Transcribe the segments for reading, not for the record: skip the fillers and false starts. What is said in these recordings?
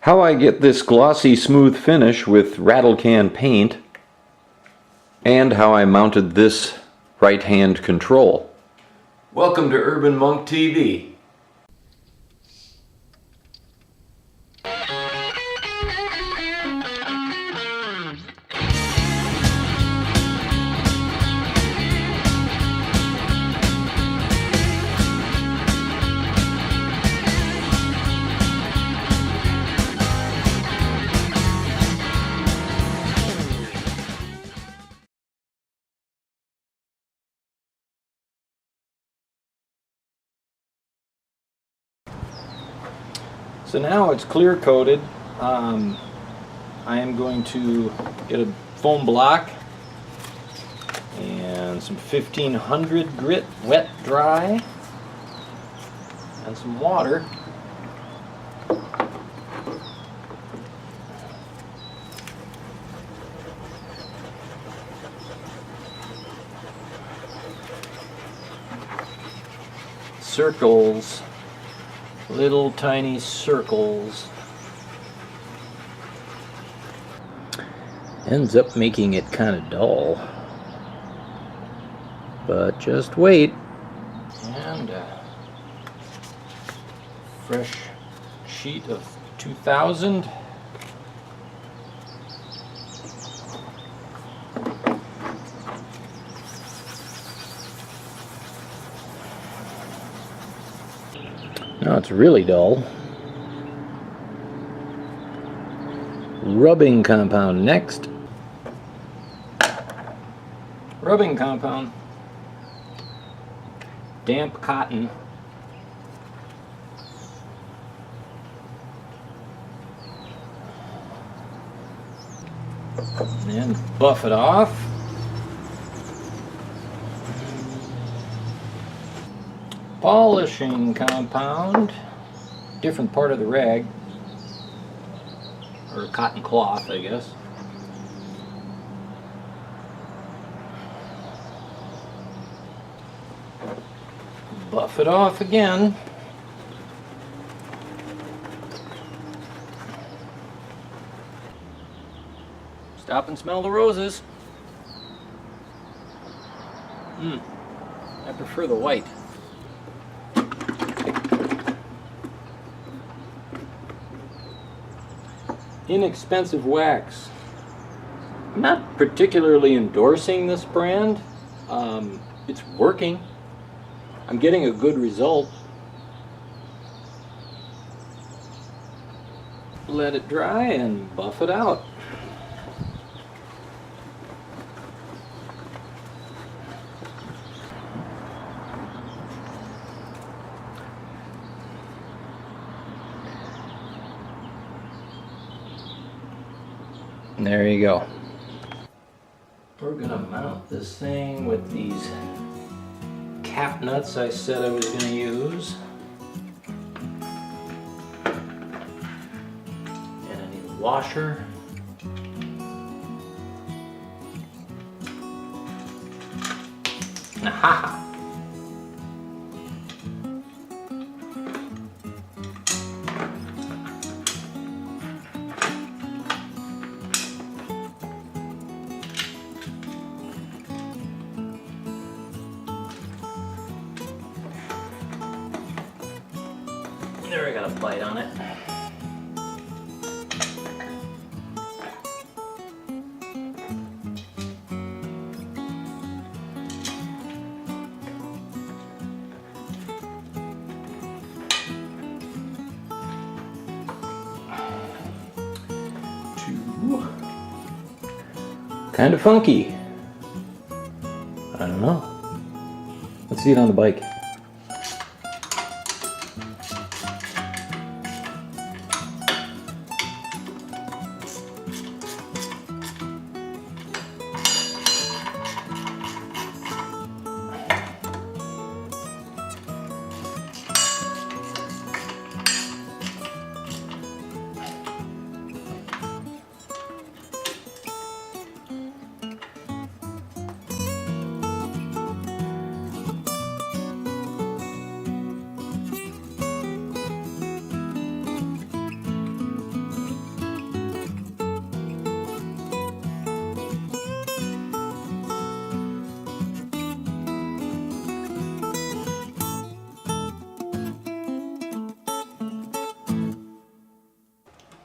how I get this glossy smooth finish with rattle can paint, and how I mounted this right hand control. Welcome to Urban Monk TV. So now it's clear coated. I am going to get a foam block and some 1500 grit, wet dry, and some water. Circles. Little tiny circles. Ends up making it kind of dull, but just wait. And a fresh sheet of 2000. Now it's really dull. Rubbing compound next. Rubbing compound. Damp cotton. And then buff it off. Polishing compound, different part of the rag, or cotton cloth, I guess. Buff it off again. Stop and smell the roses. I prefer the white. Inexpensive wax. I'm not particularly endorsing this brand. It's working. I'm getting a good result. Let it dry and buff it out. There you go. We're gonna mount this thing with these cap nuts I said I was gonna use. And I need a washer. Aha! There, I got a bite on it. Kind of funky. I don't know. Let's see it on the bike.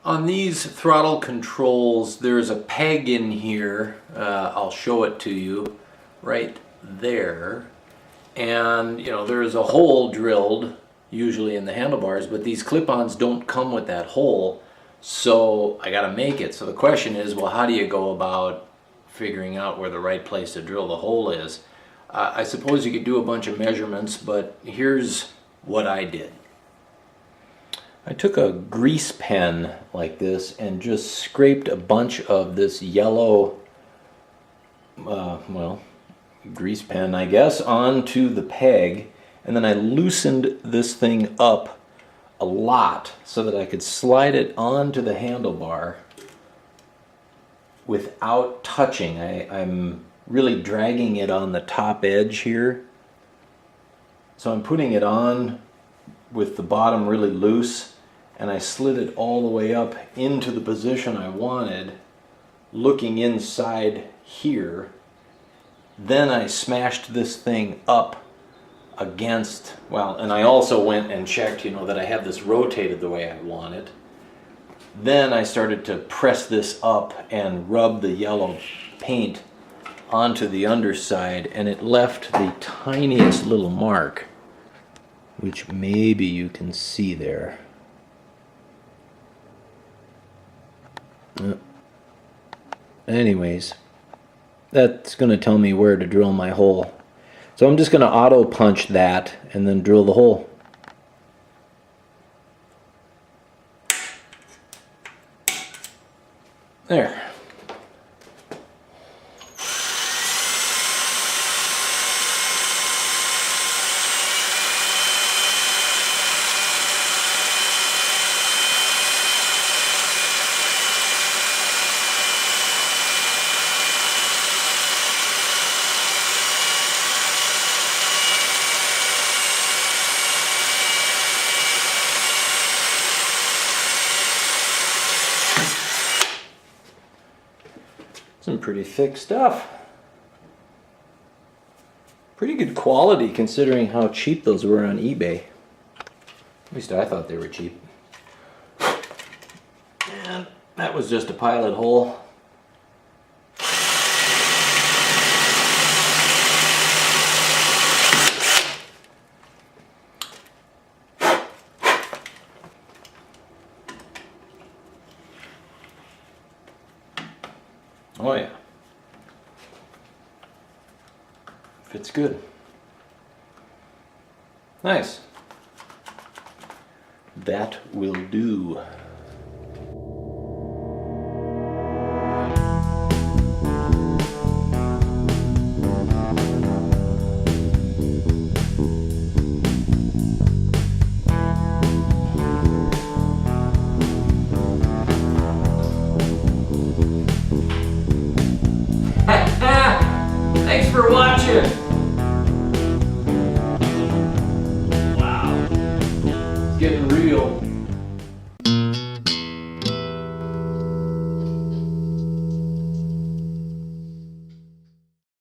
On these throttle controls, there's a peg in here. I'll show it to you right there. And you know, there's a hole drilled usually in the handlebars, but these clip-ons don't come with that hole, so I gotta make it. So the question is, well, how do you go about figuring out where the right place to drill the hole is? I suppose you could do a bunch of measurements, but here's what I did. I took a grease pen like this and just scraped a bunch of this yellow, well, grease pen, I guess, onto the peg, and then I loosened this thing up a lot so that I could slide it onto the handlebar without touching. I'm really dragging it on the top edge here. So I'm putting it on with the bottom really loose, and I slid it all the way up into the position I wanted, looking inside here. Then I smashed this thing up against, well, and I also went and checked, you know, that I have this rotated the way I want it. Then I started to press this up and rub the yellow paint onto the underside, and it left the tiniest little mark, which maybe you can see there. Anyways, that's going to tell me where to drill my hole. So I'm just going to auto punch that and then drill the hole. There. Some pretty thick stuff. Pretty good quality considering how cheap those were on eBay. At least I thought they were cheap. And that was just a pilot hole. Oh yeah, fits good. Nice. That will do.